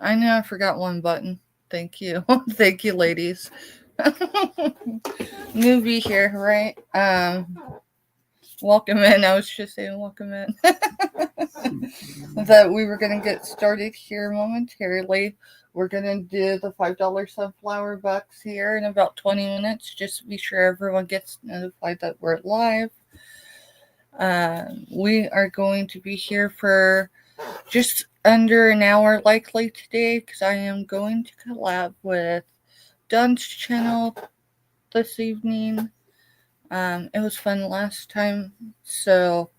I know I forgot one button. Thank you. Thank you, ladies. Newbie here, right? Welcome in. I was just saying welcome in. That we were going to get started here momentarily. We're going to do the $5 sunflower bucks here in about 20 minutes, just to be sure everyone gets notified that we're live. We are going to be here for just under an hour likely today because I am going to collab with Don's channel this evening. It was fun last time, so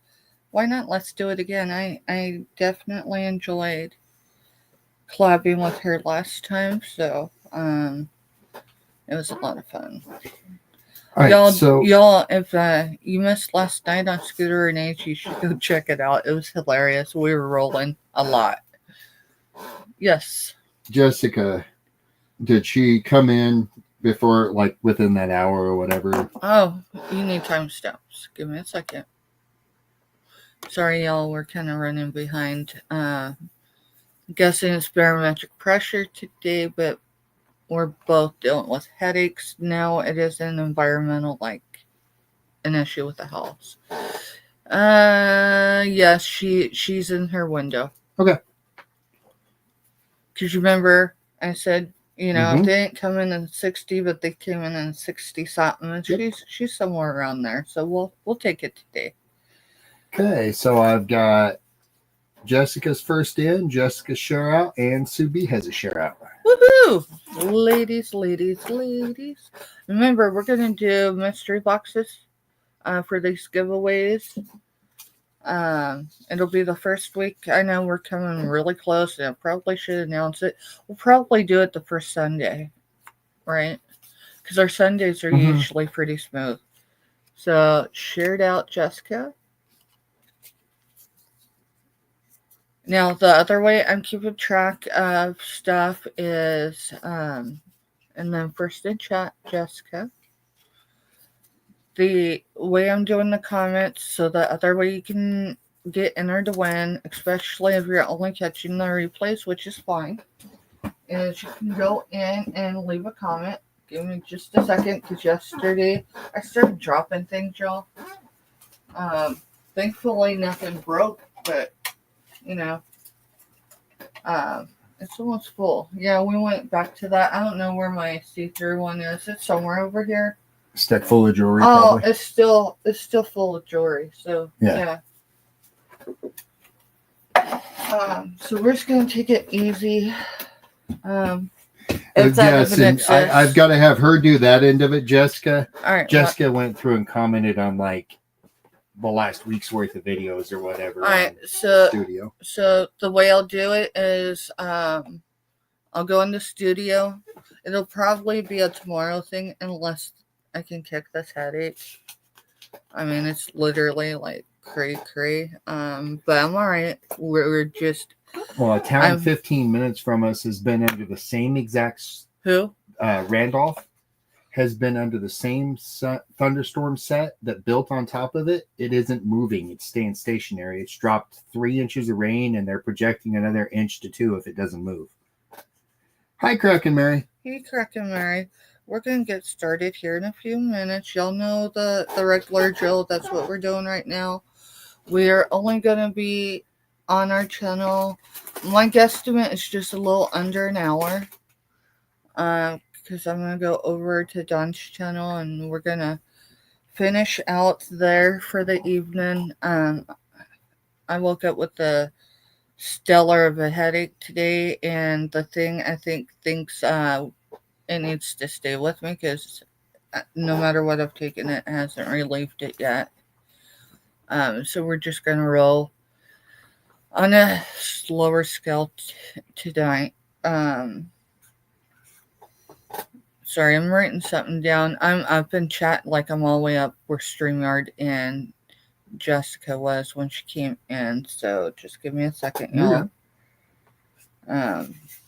why not? Let's do it again. I definitely enjoyed collabing with her last time, so it was a lot of fun. All right, y'all, if you missed last night on Scooter and H, you should go check it out. It was hilarious. We were rolling a lot. Yes. Jessica, did she come in before, like, within that hour or whatever? Oh, you need timestamps. Give me a second. Sorry, y'all, we're kind of running behind. Guessing it's barometric pressure today, but we're both dealing with headaches. Now it is an environmental, like, an issue with the house. Yes, she's in her window. Okay. Because you remember I said, they didn't come in 60, but they came in 60 something. And Yep. she's somewhere around there. So we'll take it today. Okay, so I've got Jessica's first in, Jessica's share out, and Subi has a share out. Woohoo! Ladies. Remember, we're going to do mystery boxes for these giveaways. It'll be the first week. I know we're coming really close, and I probably should announce it. We'll probably do it the first Sunday, right? Because our Sundays are usually pretty smooth. So, shared out, Jessica. Now, the other way I'm keeping track of stuff is, and then first in chat, Jessica. The way I'm doing the comments, so the other way you can get entered to win, especially if you're only catching the replays, which is fine, is you can go in and leave a comment. Give me just a second, because yesterday I started dropping things, y'all. Thankfully nothing broke, but it's almost full. Yeah, we went back to that. I don't know where my see-through one is. It's somewhere over here. Stack full of jewelry. Oh, probably. It's still full of jewelry. So yeah. So we're just gonna take it easy. Yes, and I've got to have her do that end of it, Jessica. All right. Jessica went through and commented on like the last week's worth of videos or whatever. All right. So the way I'll do it is I'll go in the studio. It'll probably be a tomorrow thing unless I can kick this headache. I mean, it's literally like cray. But I'm alright. We're just. Well, a town 15 minutes from us has been under the same exact. Who? Randolph has been under the same thunderstorm set that built on top of it. It isn't moving. It's staying stationary. It's dropped 3 inches of rain, and they're projecting another 1 to 2 if it doesn't move. Hi, Kraken Mary. Hey, Kraken Mary. We're going to get started here in a few minutes. Y'all know the regular drill. That's what we're doing right now. We're only going to be on our channel. My guesstimate is just a little under an hour. Because I'm going to go over to Don's channel and we're going to finish out there for the evening. I woke up with the stellar of a headache today, and the thing I thinks it needs to stay with me because no matter what I've taken, it hasn't relieved it yet. So we're just going to roll on a slower scale tonight. Sorry, I'm writing something down. I've been chatting like I'm all the way up where StreamYard and Jessica was when she came in. So just give me a second, y'all.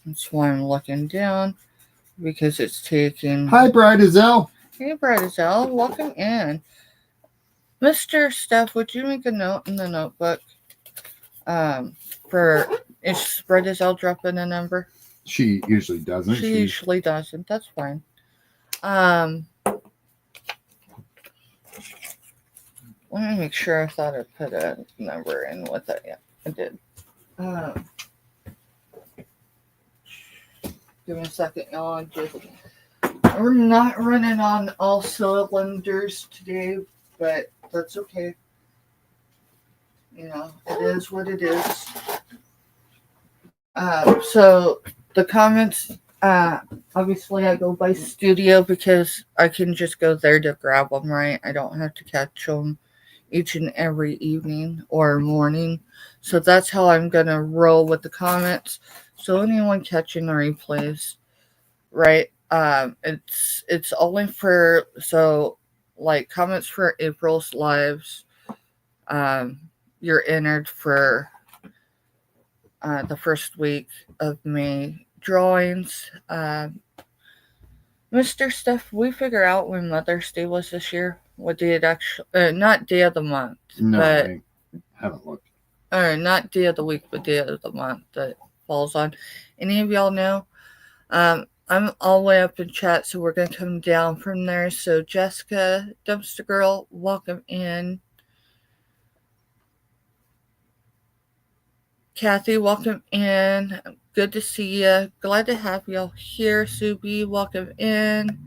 That's why I'm looking down. Because it's taking. Hi, Bride Azelle. Hey, Bride Azelle. Welcome in. Mr. Steph, would you make a note in the notebook? Is Bride Azelle dropping a number? She usually doesn't. She usually doesn't. That's fine. Let me make sure. I thought I put a number in with it. Yeah, I did. Give me a second, y'all. We're not running on all cylinders today, but that's okay. You know, it is what it is. So the comments, obviously I go by Studio because I can just go there to grab them, right? I don't have to catch them each and every evening or morning. So that's how I'm going to roll with the comments. So anyone catching the replays, right? It's only for, so like comments for April's lives, you're entered for the first week of May drawings. Mr. Steph, we figure out when Mother's Day was this year? What day it actually, not day of the month. No, but, I haven't looked. Or not day of the week, but day of the month that falls on. Any of y'all know? I'm all the way up in chat, so we're going to come down from there. So Jessica, Dumpster Girl, welcome in. Kathy, welcome in. Good to see you. Glad to have y'all here. Subi, welcome in.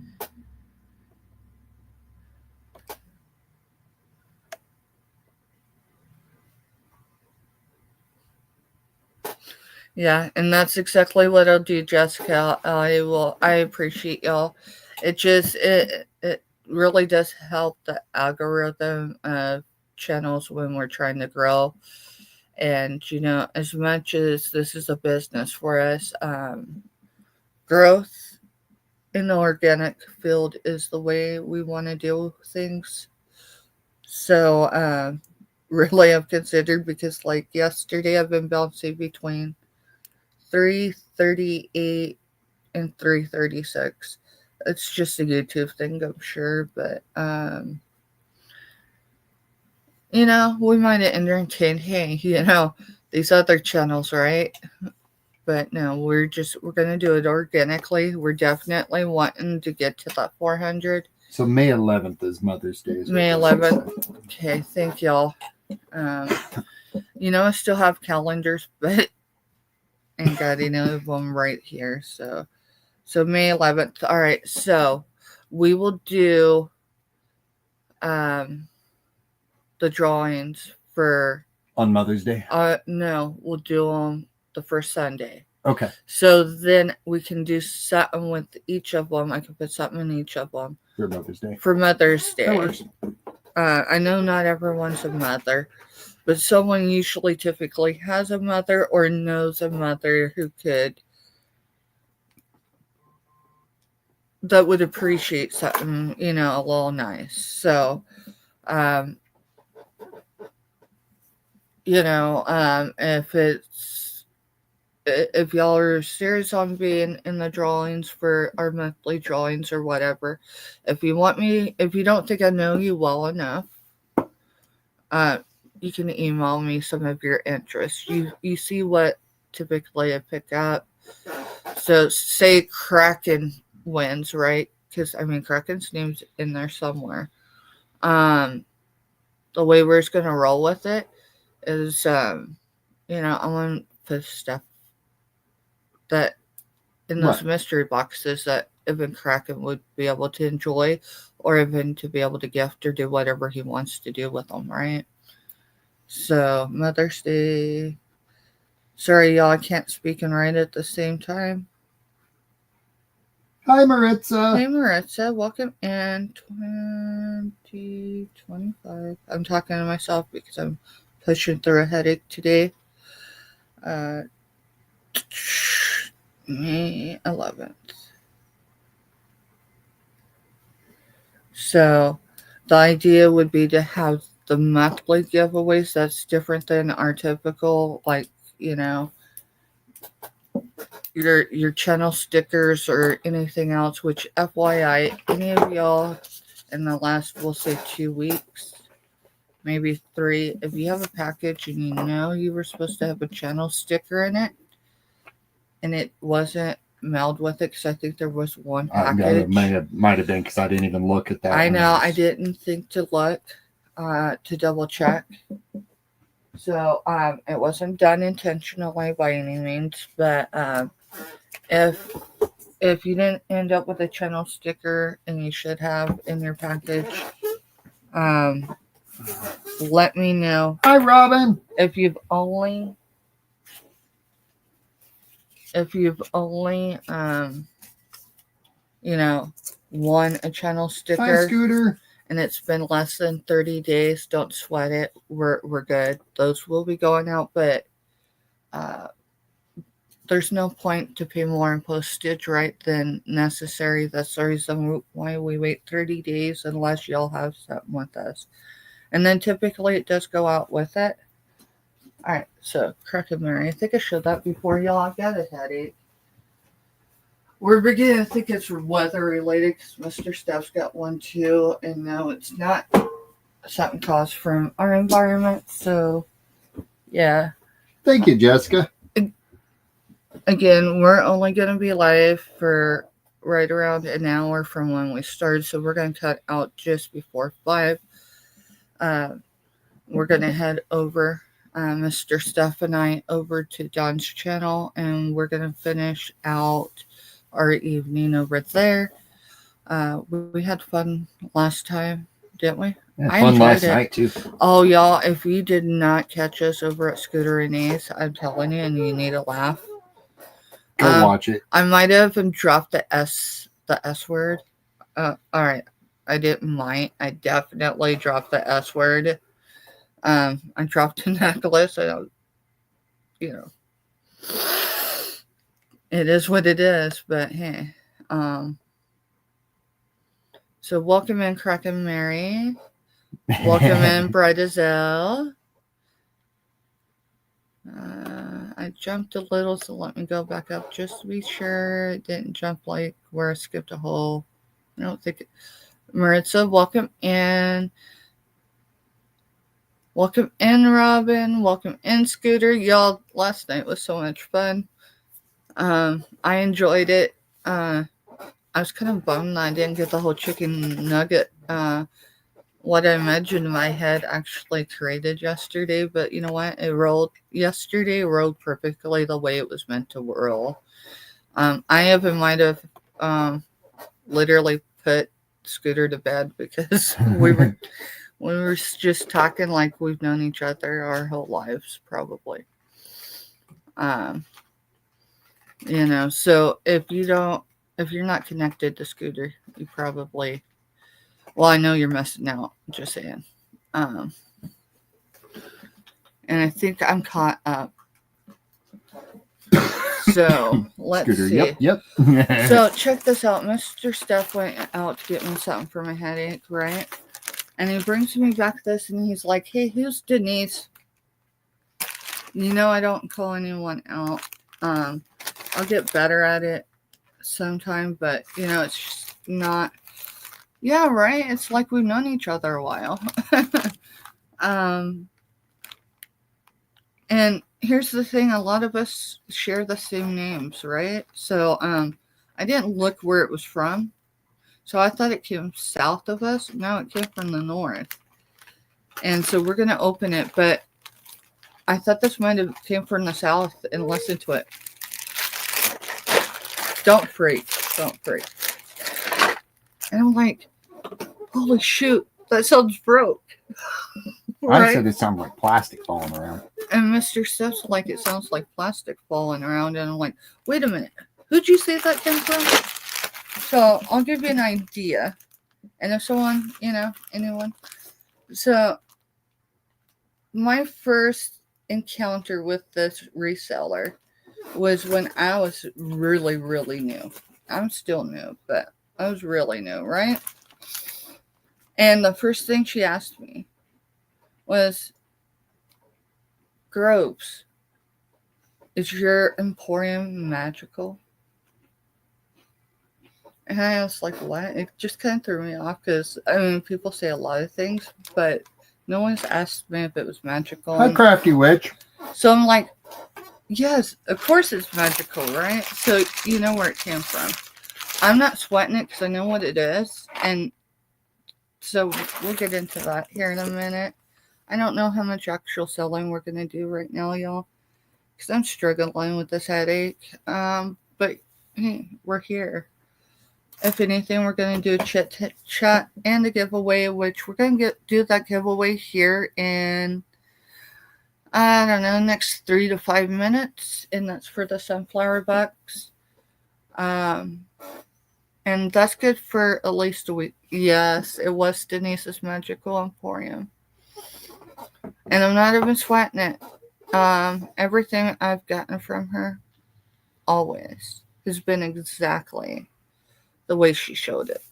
Yeah, and that's exactly what I'll do, Jessica. I appreciate y'all. It really does help the algorithm of channels when we're trying to grow. And you know, as much as this is a business for us, growth in the organic field is the way we want to deal with things. So really I've considered, because like yesterday I've been bouncing between 338 and 336. It's just a YouTube thing, I'm sure, but you know, we might entertain, hey, you know, these other channels, right? But no, we're gonna do it organically. We're definitely wanting to get to that 400. So May 11th is Mother's Day. May 11th. Okay, thank y'all. You know, I still have calendars, but ain't got any of them right here. So May 11th. All right. So we will do the drawings for on Mother's Day. No, we'll do them the first Sunday. Okay. So then we can do something with each of them. I can put something in each of them for Mother's Day. For Mother's Day. That works. I know not everyone's a mother, but someone usually typically has a mother or knows a mother who that would appreciate something, you know, a little nice. So, you know, if y'all are serious on being in the drawings for our monthly drawings or whatever, if you don't think I know you well enough, you can email me some of your interests. You see what typically I pick up. So say Kraken wins, right? Because I mean Kraken's name's in there somewhere. The way we're just gonna roll with it is, you know, I want to put stuff that in those mystery boxes that even Kraken would be able to enjoy, or even to be able to gift or do whatever he wants to do with them, right? So Mother's Day. Sorry, y'all, I can't speak and write at the same time. Hi, Maritza. Hey, Maritza. Welcome in. 2025. I'm talking to myself because I'm pushing through a headache today. May 11th. So the idea would be to have the monthly giveaways. That's different than our typical, like, you know, your channel stickers or anything else, which FYI, any of y'all in the last, we'll say 2 weeks, maybe 3, if you have a package and you know you were supposed to have a channel sticker in it, and it wasn't mailed with it because I think there was one Yeah, package. it might have been because I didn't even look at that. I know, I didn't think to look to double check. So it wasn't done intentionally by any means, but if you didn't end up with a channel sticker, and you should have in your package, let me know. Hi, Robin. If you've only won a channel Hi, sticker, Scooter. and it's been less than 30 days, don't sweat it. We're good. Those will be going out, but there's no point to pay more in postage, right, than necessary. That's the reason why we wait 30 days unless y'all have something with us. And then typically it does go out with it. All right, so Crooked Mary, I think I showed that before. Y'all got a headache. We're beginning to think it's weather related because Mr. Steph's got one too, and no, it's not something caused from our environment. So, yeah. Thank you, Jessica. Again, we're only going to be live for right around an hour from when we started, so we're going to cut out just before 5. We're going to head over, Mr. Steph and I, over to Don's channel, and we're going to finish out our evening over there. We had fun last time, didn't we? Yeah, fun last night too. Oh, y'all, if you did not catch us over at Scooter Renee's, I'm telling you, and you need a laugh. Go watch it. I might have dropped the S word. All right. I didn't mind. I definitely dropped the S word. I dropped a necklace. I don't, it is what it is, but hey. So welcome in, Crooked Mary. Welcome in, Bright Azelle. I jumped a little, so let me go back up just to be sure it didn't jump like where I skipped a hole. I don't think it. Maritza, welcome in. Welcome in, Robin. Welcome in, Scooter. Y'all, last night was so much fun. I enjoyed it. I was kind of bummed I didn't get the whole chicken nugget. What I imagined in my head actually created yesterday, but you know what? Yesterday rolled perfectly the way it was meant to roll. I might have literally put Scooter to bed because we were just talking like we've known each other our whole lives, probably. So if you're not connected to Scooter, you probably, well, I know you're missing out, just saying. And I think I'm caught up. So let's Scooter, see. Yep. So check this out. Mr. Steph went out to get me something for my headache, right? And he brings me back this, and he's like, "Hey, who's Denise?" I don't call anyone out. I'll get better at it sometime, but it's just not. Yeah, right. It's like we've known each other a while. And here's the thing: a lot of us share the same names, right? So, I didn't look where it was from, so I thought it came south of us. No, it came from the north. And so we're gonna open it, but I thought this might have came from the south, and listen to it. Don't freak. And I'm like, holy shoot, that sounds broke. Right? I said it sounded like plastic falling around. And Mr. Steph's like, it sounds like plastic falling around. And I'm like, wait a minute, who'd you say that came from? So I'll give you an idea. And if someone, anyone. So my first encounter with this reseller was when I was really, really new. I'm still new, but I was really new, right? And the first thing she asked me was, Groves, is your emporium magical? And I was like, what? It just kind of threw me off because, people say a lot of things, but no one's asked me if it was magical. Hi, Crafty Witch. So I'm like, Yes, of course it's magical, right? So you know where it came from. I'm not sweating it because I know what it is, and so we'll get into that here in a minute. I don't know how much actual selling we're gonna do right now, y'all, because I'm struggling with this headache. But hey, we're here. If anything, we're gonna do a chat and a giveaway, which we're gonna do that giveaway here in I don't know next 3 to 5 minutes, and that's for the sunflower bucks. Um, and that's good for at least a week. Yes, it was Denise's Magical Emporium, and I'm not even sweating it. Everything I've gotten from her always has been exactly the way she showed it.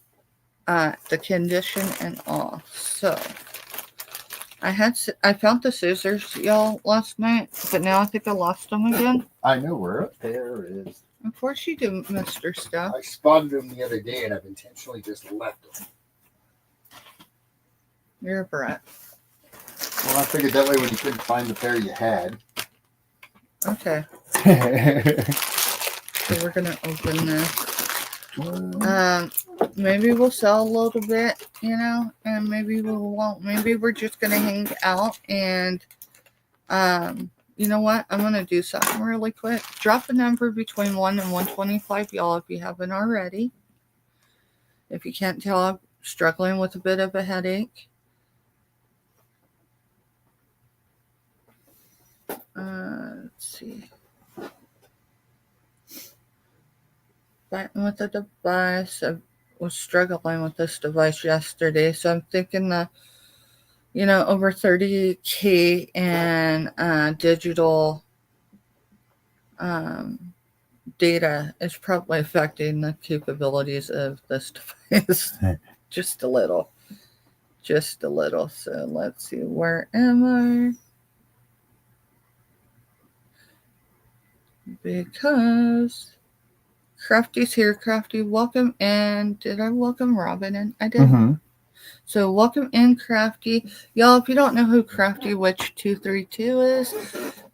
The condition and all. So I found the scissors, y'all, last night, but now I think I lost them again. I know where up there is. Of course you do, Mr. Stuff. I spotted them the other day and I've intentionally just left them. You're a brat. Well, I figured that way when you couldn't find the pair you had. Okay. So we're gonna open this. Maybe we'll sell a little bit, and maybe we won't. Maybe we're just gonna hang out and, you know what? I'm gonna do something really quick. Drop a number between 1 and 125, y'all, if you haven't already. If you can't tell, I'm struggling with a bit of a headache. Let's see. Fighting with the device. I was struggling with this device yesterday, so I'm thinking that, over 30K in digital data is probably affecting the capabilities of this device just a little. Just a little. So let's see, where am I? Because Crafty's here. Crafty, welcome in. Did I welcome Robin in? I did. Mm-hmm. So welcome in, Crafty. Y'all, if you don't know who Crafty Witch 232 is,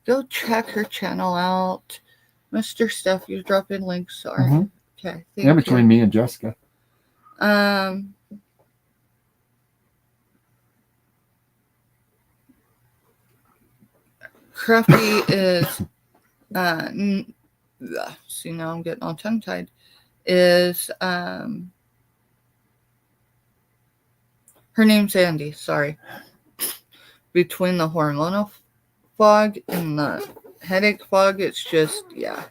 go check her channel out. Mr. Stuff, you're dropping links. Sorry. Mm-hmm. Okay. Yeah, between me and Jessica. Crafty is see, now I'm getting all tongue tied. Is her name's Andy, sorry. Between the hormonal fog and the headache fog, it's just, yeah.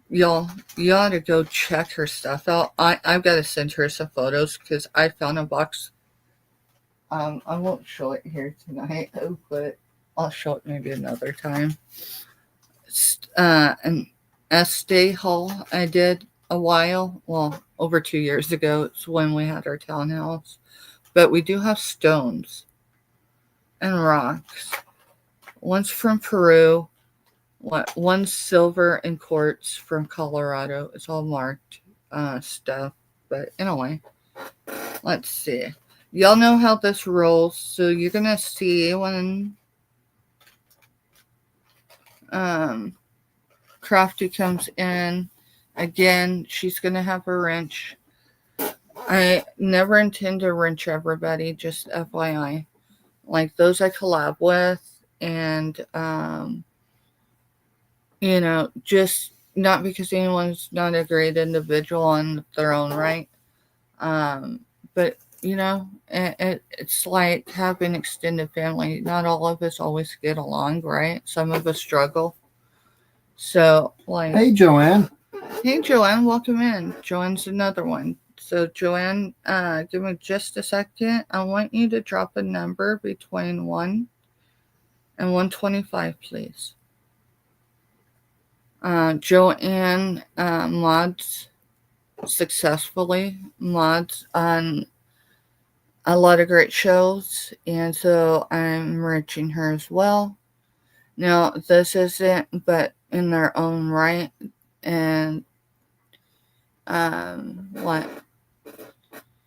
Y'all, you ought to go check her stuff out. I've got to send her some photos because I found a box. I won't show it here tonight, but I'll show it maybe another time. An Estee haul I did a while, well, over 2 years ago. It's when we had our townhouse. But we do have stones and rocks. One's from Peru. One's silver and quartz from Colorado. It's all marked stuff. But anyway, let's see. Y'all know how this rolls. So you're going to see when Crafty comes in. Again, she's going to have a wrench. I never intend to wrench everybody, just FYI. Like those I collab with, and, just not because anyone's not a great individual on their own right. But, it's like having extended family. Not all of us always get along, right? Some of us struggle. So, like. Hey, Joanne. Hey, Joanne, welcome in. Joanne's another one. So, Joanne, give me just a second. I want you to drop a number between 1 and 125, please. Joanne mods successfully, mods on a lot of great shows, and so I'm enriching her as well. Now, this isn't, but in their own right, and what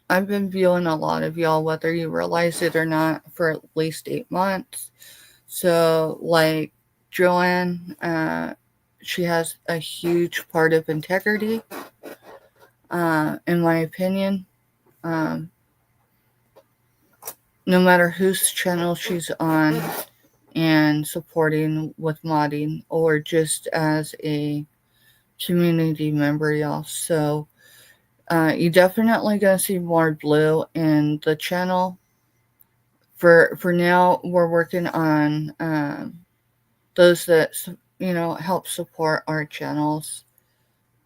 I've been viewing a lot of y'all, whether you realize it or not, for at least 8 months. So, like Joanne, she has a huge part of integrity, in my opinion. Um, no matter whose channel she's on and supporting with modding or just as a community member, y'all. So, you definitely gonna see more blue in the channel. For now, we're working on those that help support our channels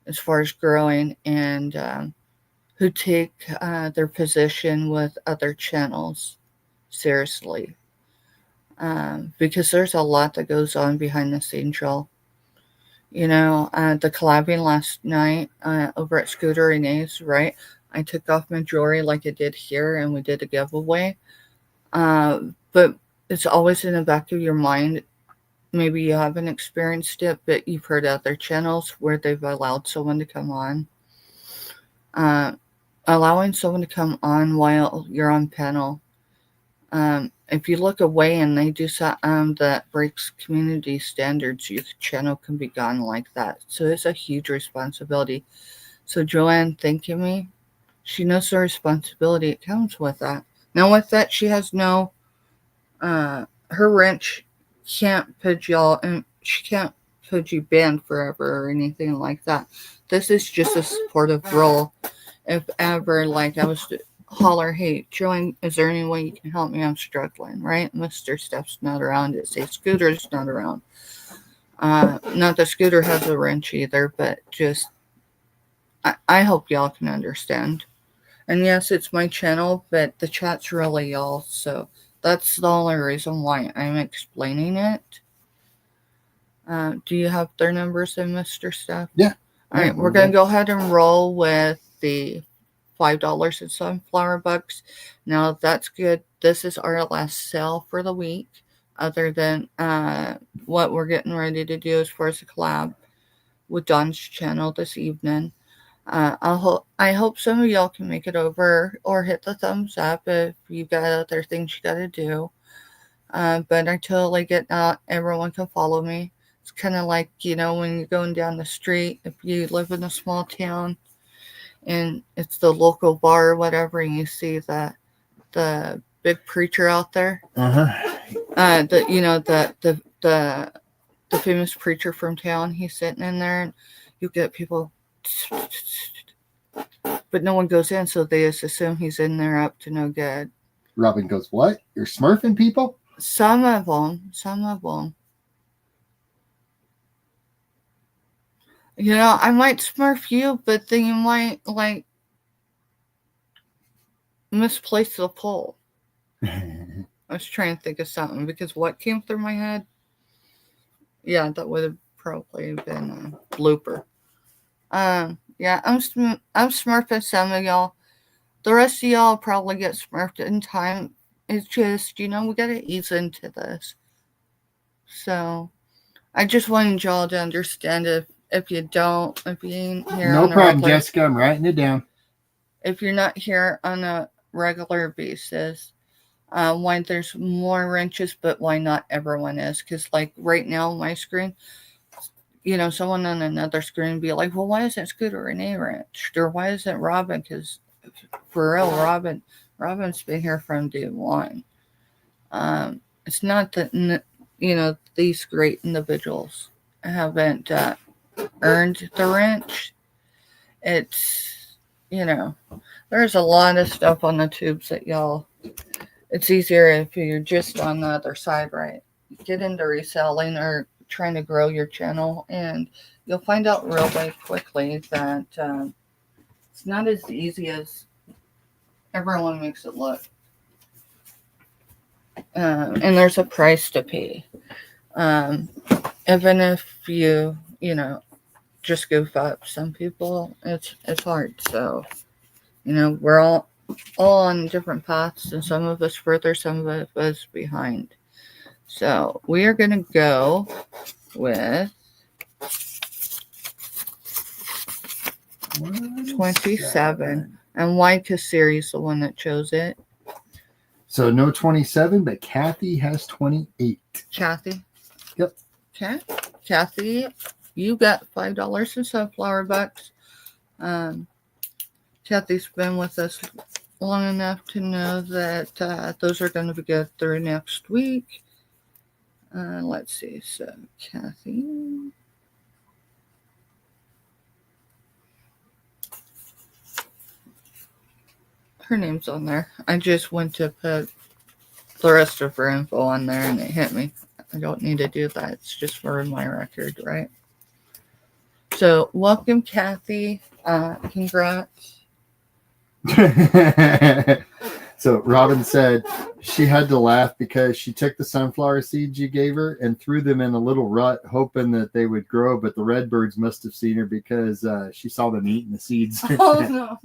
as far as growing and who take their position with other channels seriously, because there's a lot that goes on behind the scenes, y'all. The collabing last night over at Scooter and Ace, right? I took off my jewelry like I did here, and we did a giveaway. But it's always in the back of your mind. Maybe you haven't experienced it, but you've heard other channels where they've allowed someone to come on. Allowing someone to come on while you're on panel. If you look away and they do something that breaks community standards, your channel can be gone like that. So it's a huge responsibility. So Joanne thanking me, she knows the responsibility it comes with that. Now with that, she has no, her wrench can't put y'all, and she can't put you banned forever or anything like that. This is just a supportive role. If ever, like, I was to holler, hey, Joanne, is there any way you can help me? I'm struggling, right? Mr. Steph's not around. It says Scooter's not around. Not that Scooter has a wrench either, but just, I hope y'all can understand. And yes, it's my channel, but the chat's really y'all, so that's the only reason why I'm explaining it. Do you have their numbers in, Mr. Steph? Yeah. All right, we're going to go ahead and roll with the $5 in sunflower bucks. Now that's good. This is our last sale for the week, other than what we're getting ready to do as far as the collab with Don's channel this evening. I hope some of y'all can make it over or hit the thumbs up if you got other things you got to do. But until I get out, everyone can follow me. It's kind of like, when you're going down the street, if you live in a small town and it's the local bar or whatever, and you see the big preacher out there. The famous preacher from town, he's sitting in there, and you get people, but no one goes in, so they just assume he's in there up to no good. Robin goes, what? You're smurfing people? Some of them. I might smurf you, but then you might, like, misplace the pole. I was trying to think of something, because what came through my head? Yeah, that would have probably been a blooper. Yeah, I'm smurfing some of y'all. The rest of y'all probably get smurfed in time. It's just, we gotta ease into this. So, I just wanted y'all to understand if you ain't here. No problem, Jessica. I'm writing it down. If you're not here on a regular basis, why there's more wrenches, but why not everyone is. Because, like, right now on my screen, someone on another screen be like, well, why isn't Scooter an A wrenched? Or why isn't Robin? Because for real, Robin's been here from day one. It's not that, these great individuals haven't earned the wrench. It's, there's a lot of stuff on the tubes that y'all, it's easier if you're just on the other side, right? Get into reselling or trying to grow your channel, and you'll find out real quickly that it's not as easy as everyone makes it look. And there's a price to pay. Even if you, just goof up. Some people, it's hard. So, we're all on different paths, and some of us further, some of us behind. So we are going to go with 27. And why? Because Siri's the one that chose it. So no 27, but Kathy has 28. Kathy. Yep. Okay. Kathy, you got $5 in sunflower bucks. Kathy's been with us long enough to know that those are going to be good through next week. Let's see. So, Kathy. Her name's on there. I just went to put the rest of her info on there and it hit me. I don't need to do that. It's just for my record, right? So, welcome, Kathy. Congrats. So Robin said she had to laugh because she took the sunflower seeds you gave her and threw them in a little rut, hoping that they would grow. But the redbirds must have seen her because she saw them eating the seeds. Oh no,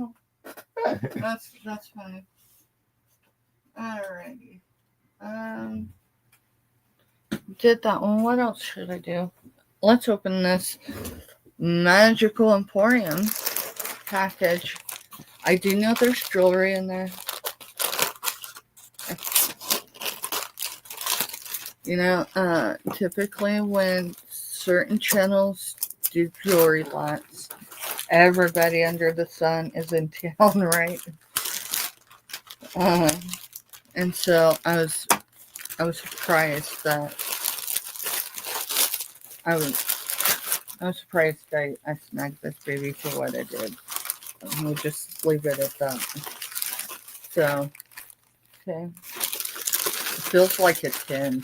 that's funny. Alrighty. Did that one. What else should I do? Let's open this Magical Emporium package. I do know there's jewelry in there. You know, typically when certain channels do jewelry lots, everybody under the sun is in town, right? And so I was surprised that I was surprised I snagged this baby for what I did. We'll just leave it at that. So, okay. It feels like a 10.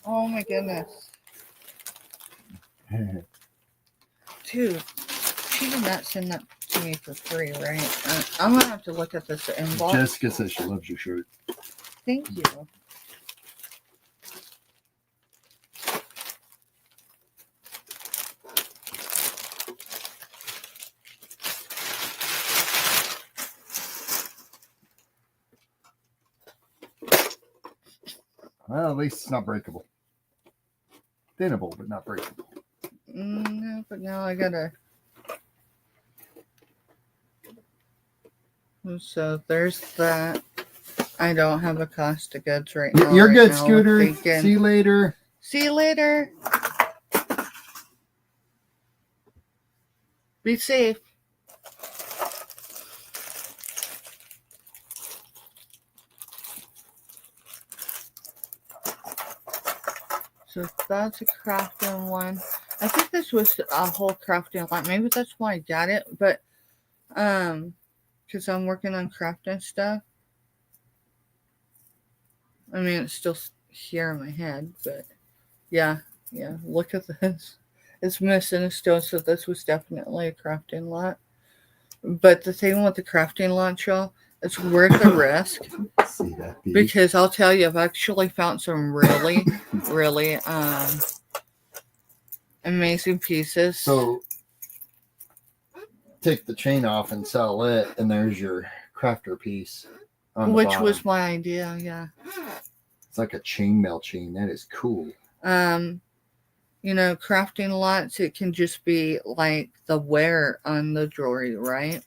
Oh my goodness. Dude, she did not send that to me for free, right? I'm going to have to look at this inbox. Jessica says she loves your shirt. Thank you. Well, at least it's not breakable. Thinnable, but not breakable. No, but now I gotta. So there's that. I don't have a cost of goods right now. You're good, now. Scooter. See you later. See you later. Be safe. So that's a crafting one. I think this was a whole crafting lot. Maybe that's why I got it, but because I'm working on crafting stuff. I mean, it's still here in my head, but yeah. Look at this. It's missing a stone, so this was definitely a crafting lot. But the thing with the crafting lot, y'all, it's worth the risk. See that, baby? Because I'll tell you, I've actually found some really, really amazing pieces. So take the chain off and sell it, and there's your crafter piece. Which was my idea, yeah. It's like a chainmail chain. That is cool. You know, crafting lots, it can just be like the wear on the jewelry, right?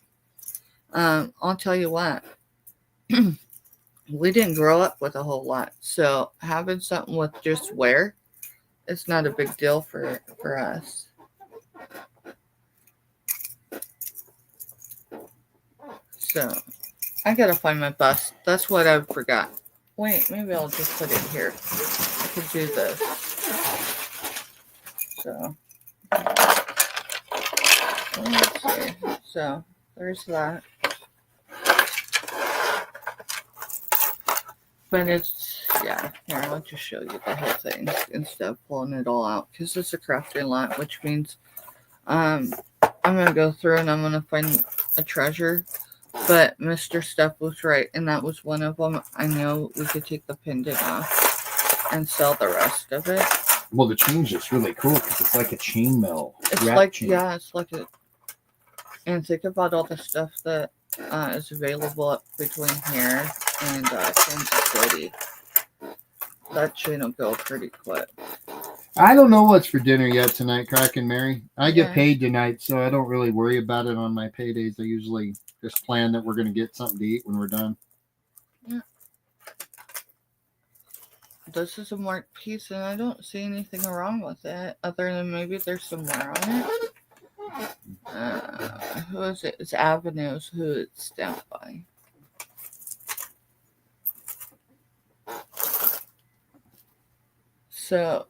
I'll tell you what. We didn't grow up with a whole lot, so having something with just wear, it's not a big deal for us. So, I gotta find my bust. That's what I forgot. Wait, maybe I'll just put it here. I could do this. So, let's see. So, there's that. But it's, yeah, here, I'll just show you the whole thing instead of pulling it all out. Because it's a crafting lot, which means I'm going to go through and I'm going to find a treasure. But Mr. Steph was right, and that was one of them. I know we could take the pendant off and sell the rest of it. Well, the chain's just really cool because it's like a chainmail. It's like, chain. Yeah, it's like a... And think about all the stuff that is available between here and Kansas City. that chain will go pretty quick. I don't know what's for dinner yet tonight, Kraken Mary. I get Yeah. paid tonight, so I don't really worry about it on my paydays. I usually just plan that we're going to get something to eat when we're done. Yeah. This is a marked piece, and I don't see anything wrong with it, other than maybe there's some wear on it. Who is it? It's Avenues who it's stamped by. So,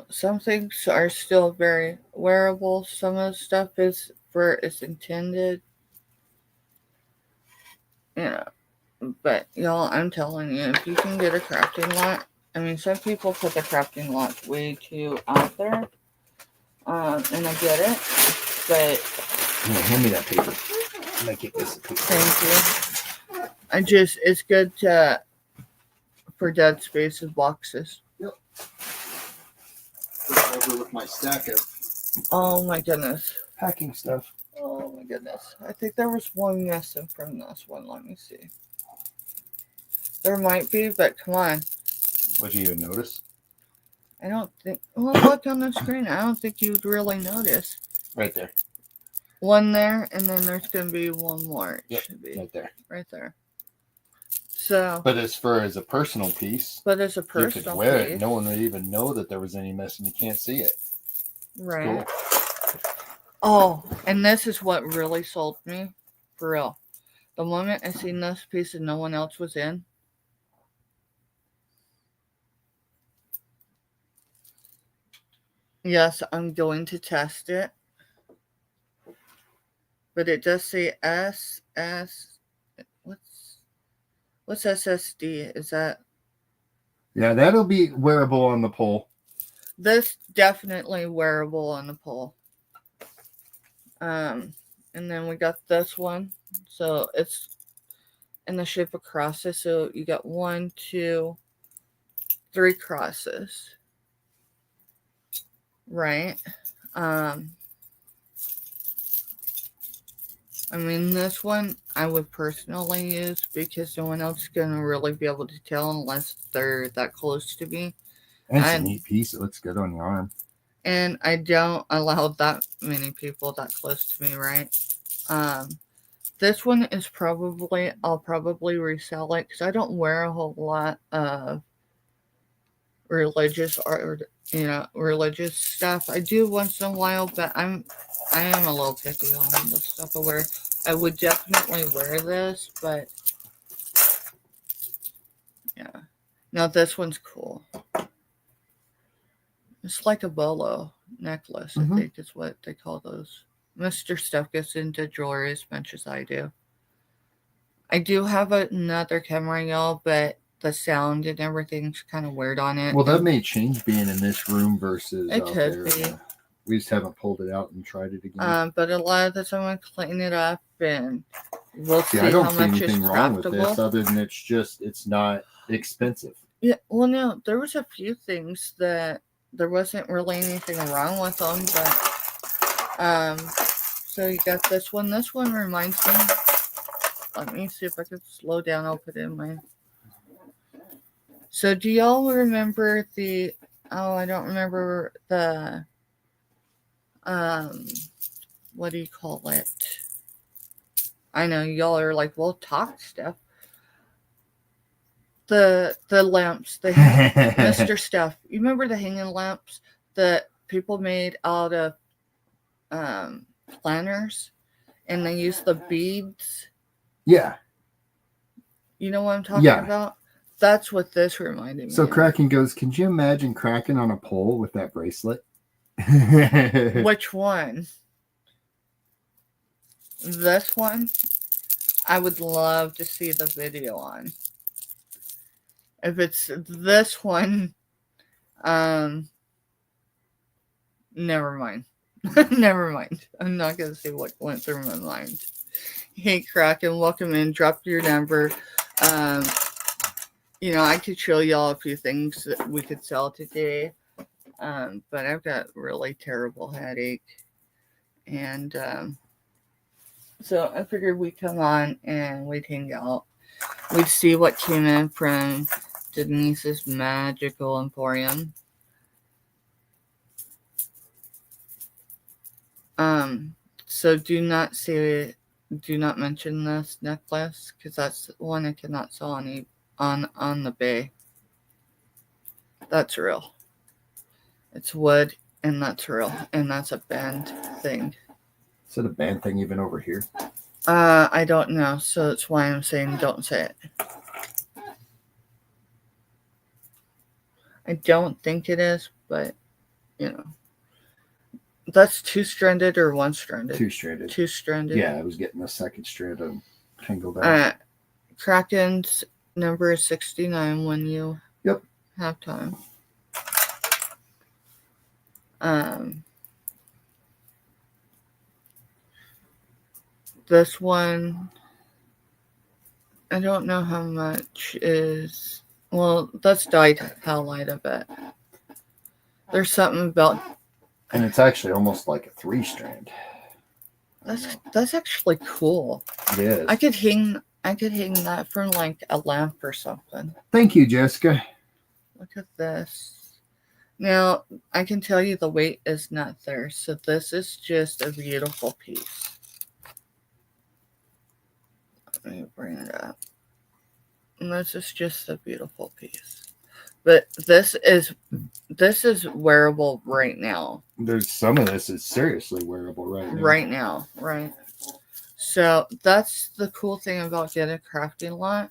some things are still very wearable. Some of the stuff is where it's intended. But y'all, I'm telling you, if you can get a crafting lot, I mean, some people put the crafting lot way too out there. And I get it, but Hand me that paper. I'm gonna get this paper. thank you. It's good for dead spaces boxes. Yep. Over with my stack of Oh my goodness. packing stuff. Oh my goodness. I think there was one missing from this one. Let me see. There might be, but come on. Would you even notice? I don't think. Well, look on the screen. I don't think you'd really notice. Right there. One there, and then there's going to be one more. It Yep, should be right there. right there. So. But as far as a personal piece, But as a you personal could wear piece, it. No one would even know that there was any missing. You can't see it. right? Cool. Oh, and this is what really sold me, for real. The moment I seen this piece and no one else was in. Yes, I'm going to test it. But it does say SS. What's SSD? Is that? Yeah, that'll be wearable on the pole. This definitely wearable on the pole. And then we got this one. So it's in the shape of crosses. So you got 1, 2, 3 crosses. Right. I mean, this one I would personally use because no one else is going to really be able to tell unless they're that close to me. And it's a neat piece. It looks good on your arm. And I don't allow that many people that close to me, right? This one is I'll probably resell it because I don't wear a whole lot of religious art, religious stuff. I do once in a while, but I am a little picky on the stuff I wear. I would definitely wear this, but yeah. Now this one's cool. It's like a bolo necklace, I think is what they call those. Mr. Stuff gets into jewelry as much as I do. I do have another camera, y'all, but the sound and everything's kind of weird on it. Well, that may change being in this room versus it out could there. be. We just haven't pulled it out and tried it again. But a lot of the time I clean it up and we'll see I don't how see much anything is wrong with craftable. this other than it's not expensive. Yeah, well, no, there was a few things that there wasn't really anything wrong with them, but so you got this one. This one reminds me. Let me see if I can slow down. I'll put it in my. So do y'all remember the? Oh, I don't remember the. What do you call it? I know y'all are like, well, talk stuff. The lamps, Mr. Stuff. You remember the hanging lamps that people made out of planners, and they used the beads. Yeah. You know what I'm talking about? That's what this reminded me. So Kraken goes, can you imagine Kraken on a pole with that bracelet? Which one? This one? I would love to see the video on. If it's this one, never mind. Never mind. I'm not going to say what went through my mind. Hey, Kraken, welcome in. Drop your number. I could show y'all a few things that we could sell today. But I've got really terrible headache. And so I figured we'd come on and we'd hang out. We'd see what came in from Denise's Magical Emporium. So do not mention this necklace because that's one I cannot sell on the bay. That's real. It's wood and that's real, and that's a band thing. Is it a band thing even over here? I don't know, so that's why I'm saying don't say it. I don't think it is, but you know. That's two-stranded or one-stranded? Two-stranded. Two-stranded. Yeah, I was getting the second strand of tangled out. Kraken's number is 69 when you have time. This one, I don't know how much is. Well, that's dyed highlight, I bet. There's something about. And it's actually almost like a 3-strand. That's actually cool. It is. I could hang that from like a lamp or something. Thank you, Jessica. Look at this. Now, I can tell you the weight is not there, so this is just a beautiful piece. Let me bring it up. And this is just a beautiful piece. But this is wearable right now. There's some of this is seriously wearable right now. Right now, right? So that's the cool thing about getting a crafting lot.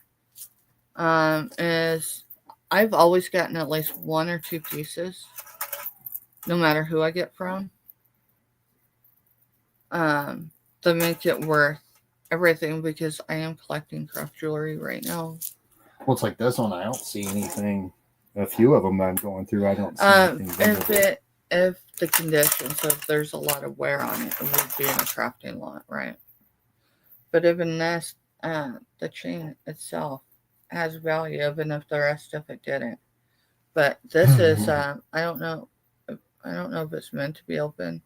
Is I've always gotten at least 1 or 2 pieces, no matter who I get from. To make it worth everything because I am collecting craft jewelry right now. Well, it's like this one. I don't see anything. A few of them I'm going through, I don't see anything. If the condition, so if there's a lot of wear on it, it would be in a crafting lot, right? But even this, the chain itself has value, even if the rest of it didn't. But this is, I don't know if it's meant to be open,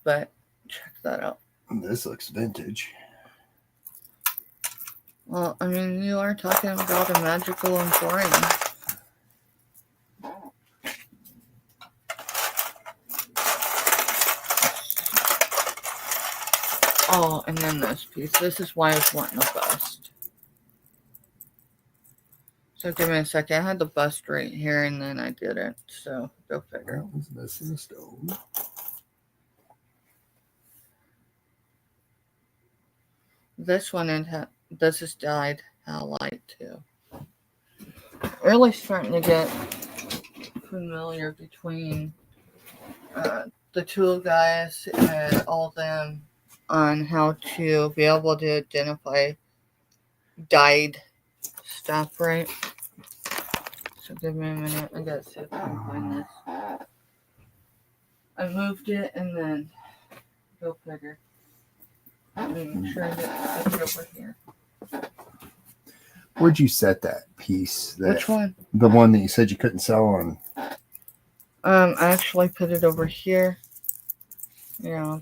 but check that out. This looks vintage. Well, I mean, you are talking about a magical emporium. Oh, and then this piece. This is why I was wanting a bust. So give me a second. I had the bust right here, and then I didn't. So go figure. That was missing a stone. This one, this is dyed highlight too. Really starting to get familiar between the tool guys and all them on how to be able to identify dyed stuff, right? So give me a minute. I gotta see if I can find this. I moved it and then go figure. Make sure that it's over here. Where'd you set that piece? Which one? The one that you said you couldn't sell on. I actually put it over here. Yeah.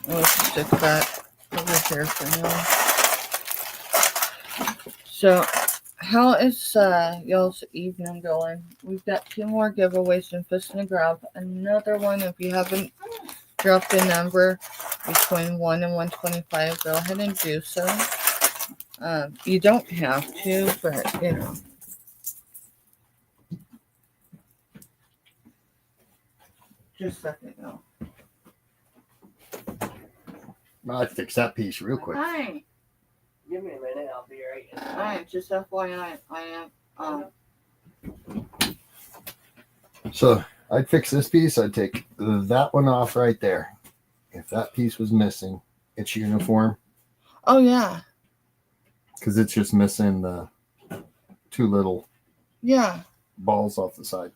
Let's stick that over here for now. So, how is y'all's evening going? We've got 2 more giveaways and Fist and Grab. Another one, if you haven't dropped a number between 1 and 125, go ahead and do so. You don't have to, but you know. Just a second now. I'd fix that piece real quick. Hi. Give me a minute, I'll be right in. Hi, just FYI, I am So I'd fix this piece. I'd take that one off right there. If that piece was missing, it's uniform. Oh yeah. Because it's just missing the 2 little balls off the side.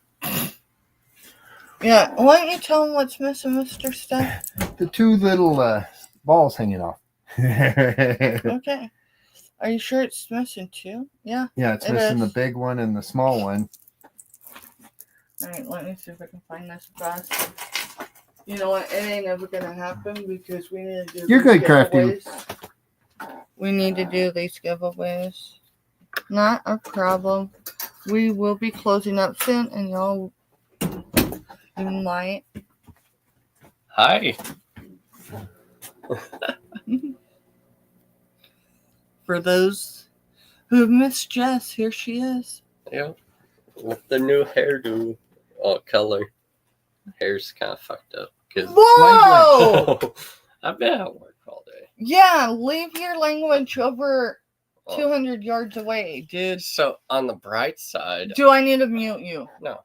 Yeah. Why don't you tell him what's missing, Mr. Steph? The 2 little balls hanging off. Okay. Are you sure it's missing 2? Yeah. Yeah, it's missing the big one and the small one. All right, let me see if I can find this bust. You know what? It ain't ever gonna happen because we need to do. You're good, Crafty. We we need to do these giveaways. Not a problem. We will be closing up soon, and you might. Hi. For those who have missed Jess, here she is. Yep. With the new hairdo. Oh, color. Hair's kind of fucked up. Whoa! I've been at work all day. Yeah, leave your language over Oh. 200 yards away, dude. So, on the bright side, Do I need to mute you? no.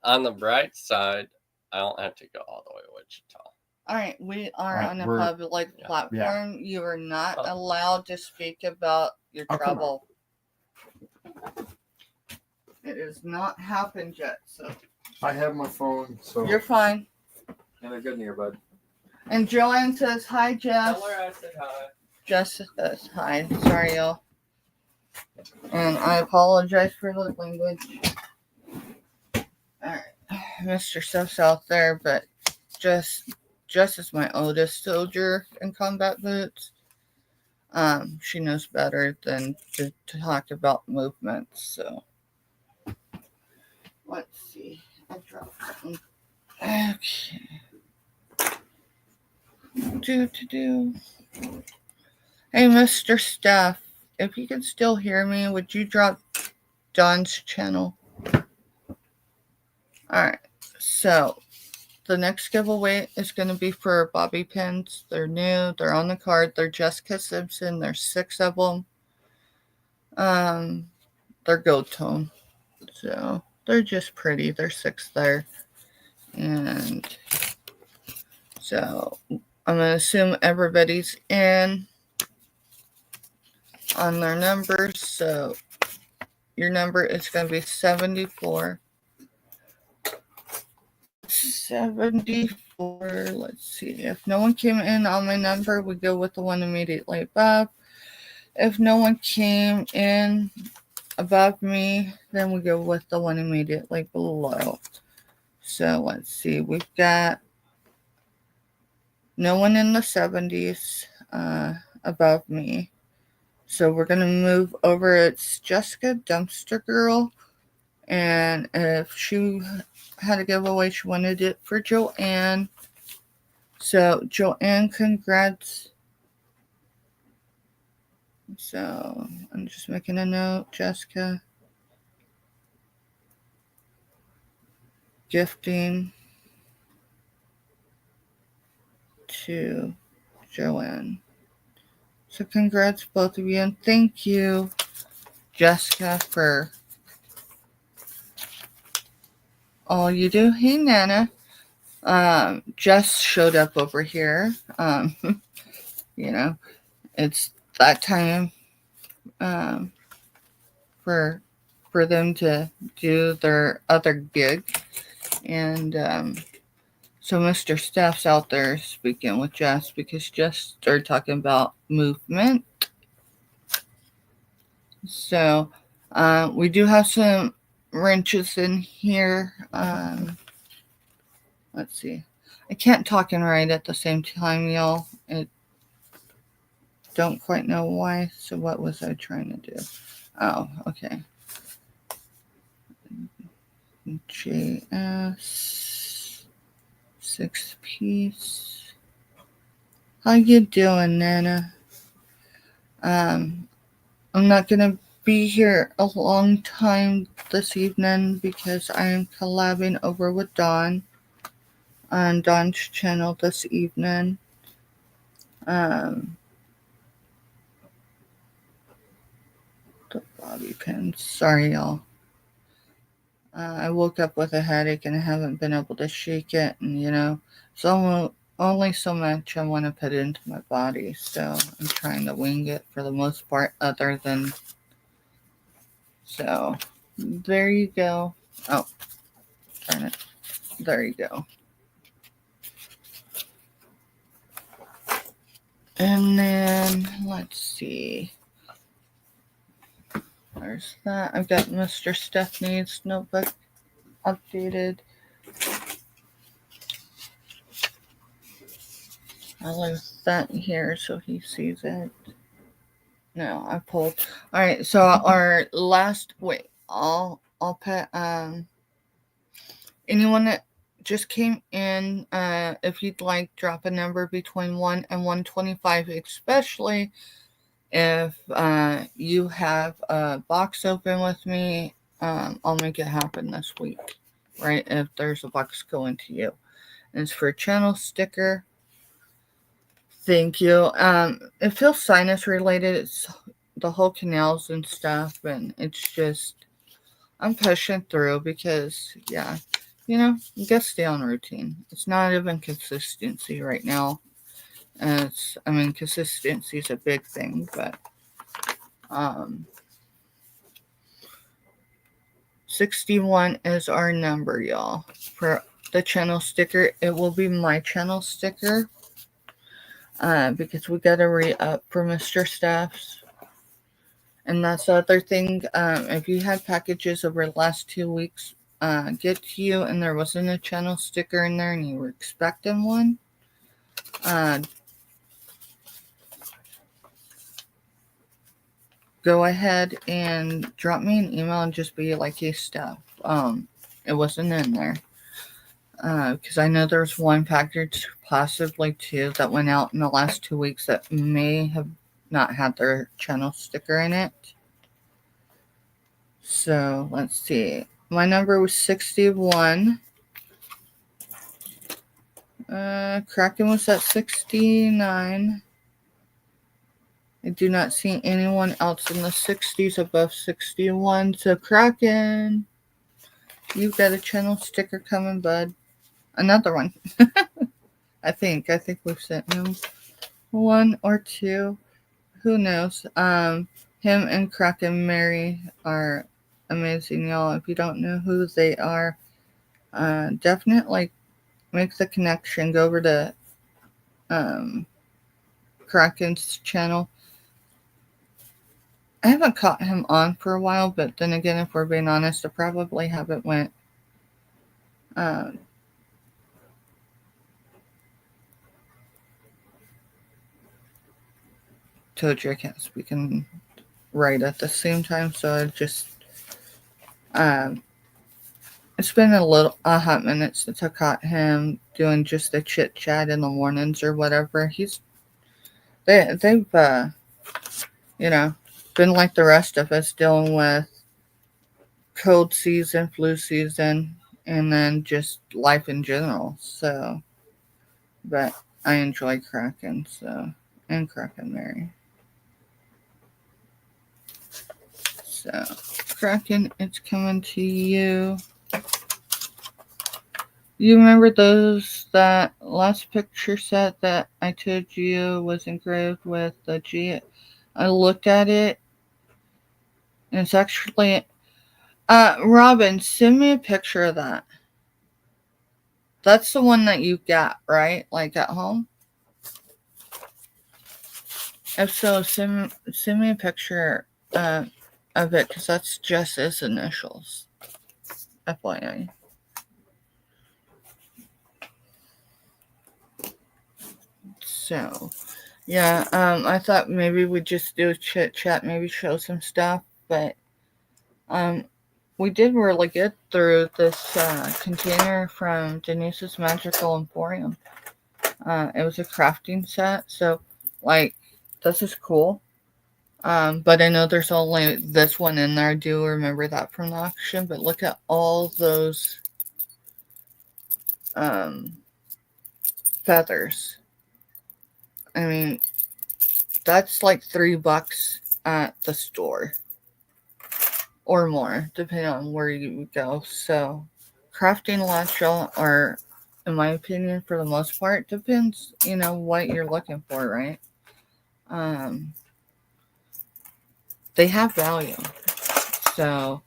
On the bright side, I don't have to go all the way to Wichita. Alright, we are Right, on a we're- public yeah. platform. You are not Oh. allowed to speak about your Oh, come on. trouble. It has not happened yet, so I have my phone, so you're fine. and a good ear, bud. And Joanne says, hi, Jess. Tell her I said hi. Jess says, hi. Sorry, y'all. And I apologize for the language. Alright. Mr. Stuff's out there, but Jess is my oldest soldier in combat boots. She knows better than to talk about movements, so let's see. I dropped something. Okay. Do. Hey, Mr. Stuff, if you can still hear me, would you drop Don's channel? Alright, so the next giveaway is going to be for bobby pins. They're new. They're on the card. They're Jessica Simpson. There's 6 of them. They're gold tone. So they're just pretty. There's 6 there. And so I'm going to assume everybody's in on their numbers. So your number is going to be 74. 74. Let's see. If no one came in on my number, we go with the one immediately above. If no one came in above me, then we go with the one immediately below. So let's see. We've got no one in the 70s above me. So we're going to move over. It's Jessica Dumpster Girl. And if she had a giveaway, she wanted it for Joanne. So Joanne, congrats. So I'm just making a note, Jessica. Gifting to Joanne. So congrats both of you, and thank you, Jessica, for all you do. Hey, Nana. Jess showed up over here. You know, it's that time for them to do their other gig. And so Mr. Staff's out there speaking with Jess because Jess started talking about movement. So we do have some wrenches in here. Let's see. I can't talk and write at the same time, y'all. I don't quite know why. So what was I trying to do? Oh, okay. JS 6-piece. How you doing, Nana? I'm not gonna be here a long time this evening because I am collabing over with Dawn on Dawn's channel this evening. The bobby pins. Sorry, y'all. I woke up with a headache and I haven't been able to shake it, and it's only so much I want to put into my body, so I'm trying to wing it for the most part, other than. So there you go. Oh, darn it. There you go. And then let's see. There's that. I've got Mr. Stephanie's notebook updated. I'll leave that here so he sees it. No, I pulled. All right, so our last wait, I'll put anyone that just came in, if you'd like, drop a number between 1 and 125, especially if you have a box open with me. I'll make it happen this week, right? If there's a box going to you. And it's for a channel sticker. Thank you. It feels sinus related. It's the whole canals and stuff, and it's just I'm pushing through because yeah, you gotta stay on routine. It's not even consistency right now. Consistency is a big thing, but um 61 is our number, y'all. For the channel sticker, it will be my channel sticker. Because we gotta re-up for Mr. Staff's. And that's the other thing. If you had packages over the last 2 weeks get to you and there wasn't a channel sticker in there and you were expecting one, go ahead and drop me an email and just be like, hey, Steph, it wasn't in there. Because I know there's one package, possibly two, that went out in the last 2 weeks that may have not had their channel sticker in it. So let's see. My number was 61. Kraken was at 69. I do not see anyone else in the 60s above 61. So Kraken, you got a channel sticker coming, bud. Another one. I think we've sent him one or two. Who knows? Him and Kraken Mary are amazing, y'all. If you don't know who they are, definitely make the connection. Go over to Kraken's channel. I haven't caught him on for a while, but then again, if we're being honest, I probably haven't went told you I can't speak and write at the same time, so I just it's been a hot minute since I caught him doing just a chit chat in the mornings or whatever. They've been like the rest of us, dealing with cold season, flu season, and then just life in general. So, but I enjoy Kraken, and Kraken Mary. So, Kraken, it's coming to you. You remember that last picture set that I told you was engraved with the G? I looked at it, and it's actually... Robin, send me a picture of that. That's the one that you got, right? Like at home? If so, send me a picture of it, because that's just his initials. FYI. So, yeah, I thought maybe we'd just do a chit chat, maybe show some stuff, but we did really good through this container from Denise's Magical Emporium. It was a crafting set, so this is cool. But I know there's only this one in there. I do remember that from the auction, but look at all those feathers. I mean, that's like $3 at the store or more, depending on where you go. So, crafting lots are, in my opinion, for the most part, depends, what you're looking for, right? They have value. So,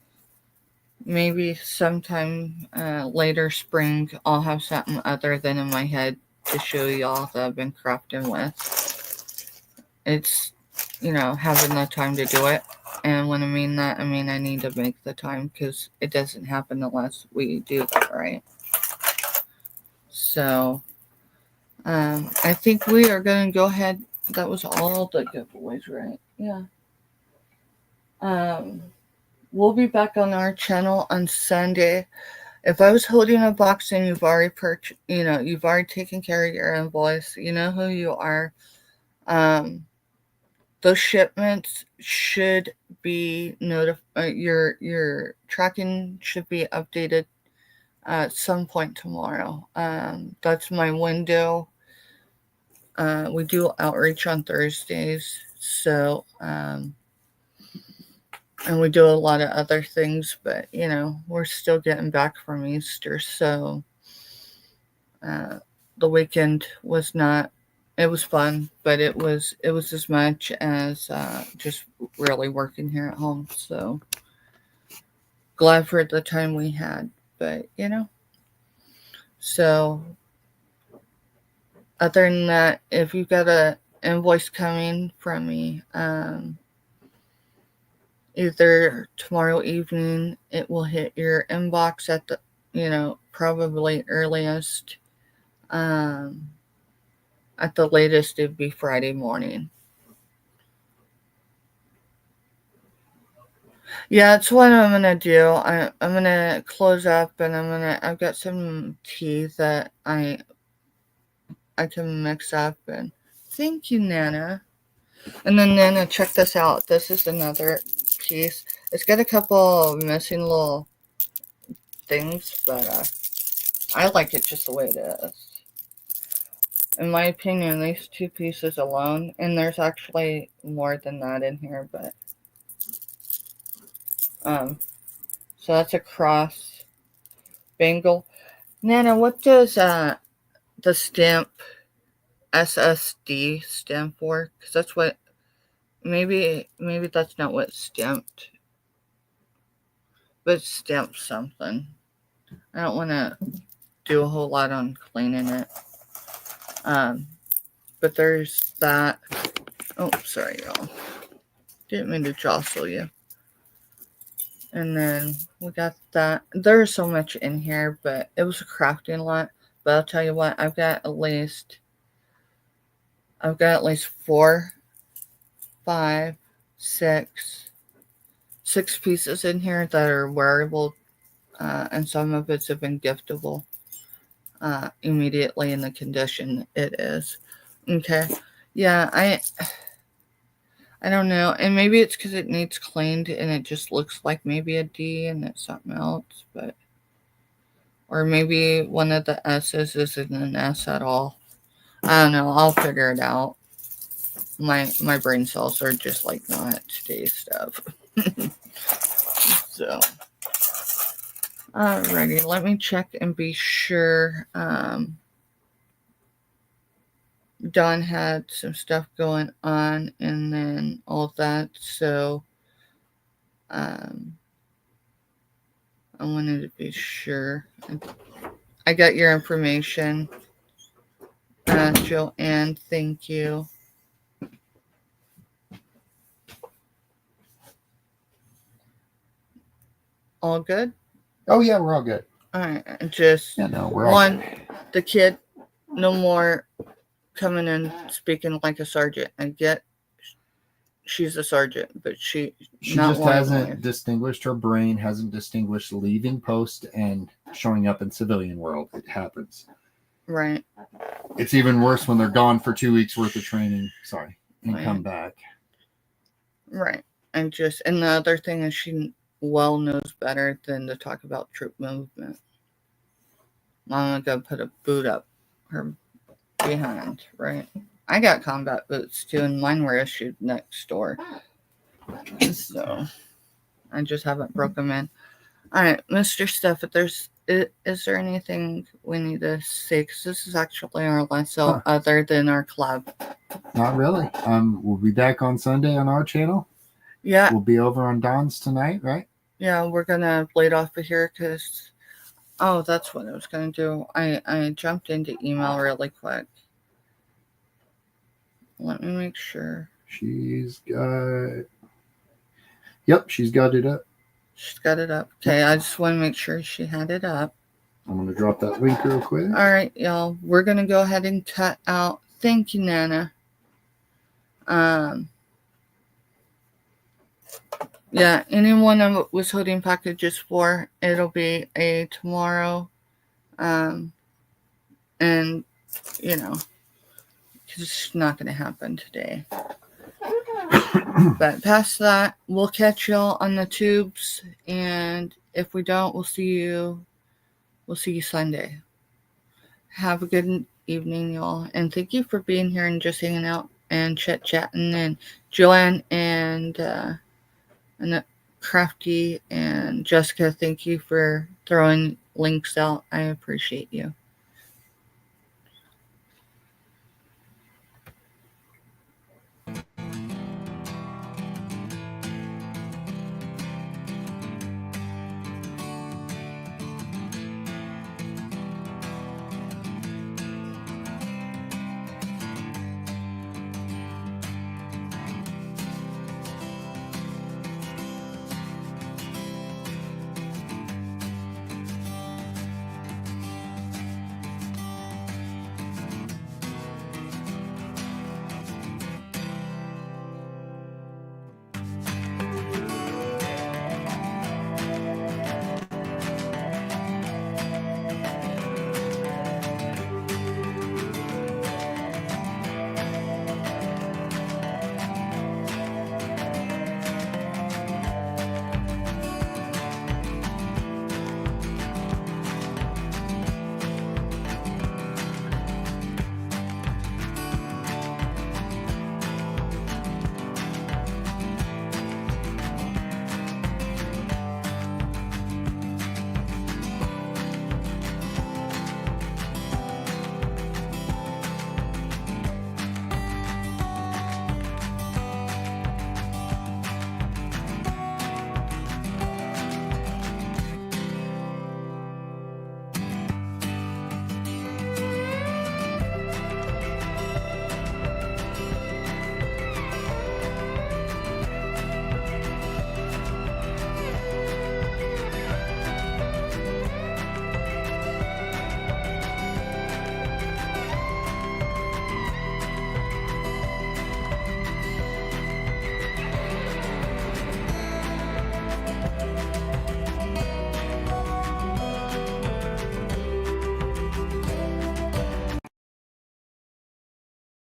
maybe sometime later spring, I'll have something other than in my head to show y'all that I've been crafting with. It's, having the time to do it. And when I mean that, I mean I need to make the time, because it doesn't happen unless we do that, right? So, I think we are going to go ahead. That was all the giveaways, right? Yeah. We'll be back on our channel on Sunday. If I was holding a box and you've already you've already taken care of your invoice, you know who you are. Those shipments should be notified. Your tracking should be updated at some point tomorrow. That's my window. We do outreach on Thursdays, so and we do a lot of other things, but we're still getting back from Easter, so the weekend was not. It was fun, but it was as much as just really working here at home. So glad for the time we had, but So other than that, if you've got a invoice coming from me, either tomorrow evening, it will hit your inbox at the probably earliest. At the latest, it'd be Friday morning. Yeah, that's what I'm gonna do. I'm gonna close up, and I've got some tea that I can mix up. And thank you, Nana. And then Nana, check this out. This is another piece. It's got a couple missing little things, but I like it just the way it is. In my opinion, these two pieces alone, and there's actually more than that in here, but so that's a cross bangle. Nana, what does the stamp SSD stand for? Because that's what maybe that's not what stamped, but stamped something. I don't want to do a whole lot on cleaning it. But there's that. Oh, sorry, y'all. Didn't mean to jostle you. And then we got that. There's so much in here, but it was a crafting lot. But I'll tell you what, I've got at least 4, 5, 6 pieces in here that are wearable, and some of it's have been giftable immediately in the condition it is. Okay. Yeah, I don't know. And maybe it's because it needs cleaned and it just looks like maybe a D and it's something else. Or maybe one of the S's isn't an S at all. I don't know. I'll figure it out. My brain cells are just like not today's stuff. So, alrighty. Let me check and be sure. Dawn had some stuff going on and then all of that. So, I wanted to be sure. I got your information. Joanne, thank you. All good? Oh yeah, we're all good. All right. Just we're all good. The kid, no more coming in speaking like a sergeant. I get she's a sergeant, but she just hasn't distinguished her brain, hasn't distinguished leaving post and showing up in civilian world. It happens. Right. It's even worse when they're gone for 2 weeks worth of training. And come back. Right. And the other thing is she well knows better than to talk about troop movement. Mama gonna put a boot up her behind, right? I got combat boots too, and mine were issued next door. So I just haven't broke them in. All right, Mr. Steph, is there anything we need to say? Because this is actually our last show other than our club. Not really. We'll be back on Sunday on our channel. Yeah. We'll be over on Dawn's tonight, right? Yeah, we're gonna blade off of here because that's what I was gonna do. I jumped into email really quick. Let me make sure. She's got it up. She's got it up. Okay, I just want to make sure she had it up. I'm going to drop that link real quick. All right, y'all. We're going to go ahead and cut out. Thank you, Nana. Yeah, anyone I was holding packages for, it'll be a tomorrow. And, you know, 'cause it's not going to happen today. But past that, we'll catch y'all on the tubes. And if we don't, we'll see you Sunday. Have a good evening, y'all. And thank you for being here and just hanging out and chit-chatting. And Joanne and Crafty and Jessica, thank you for throwing links out. I appreciate you.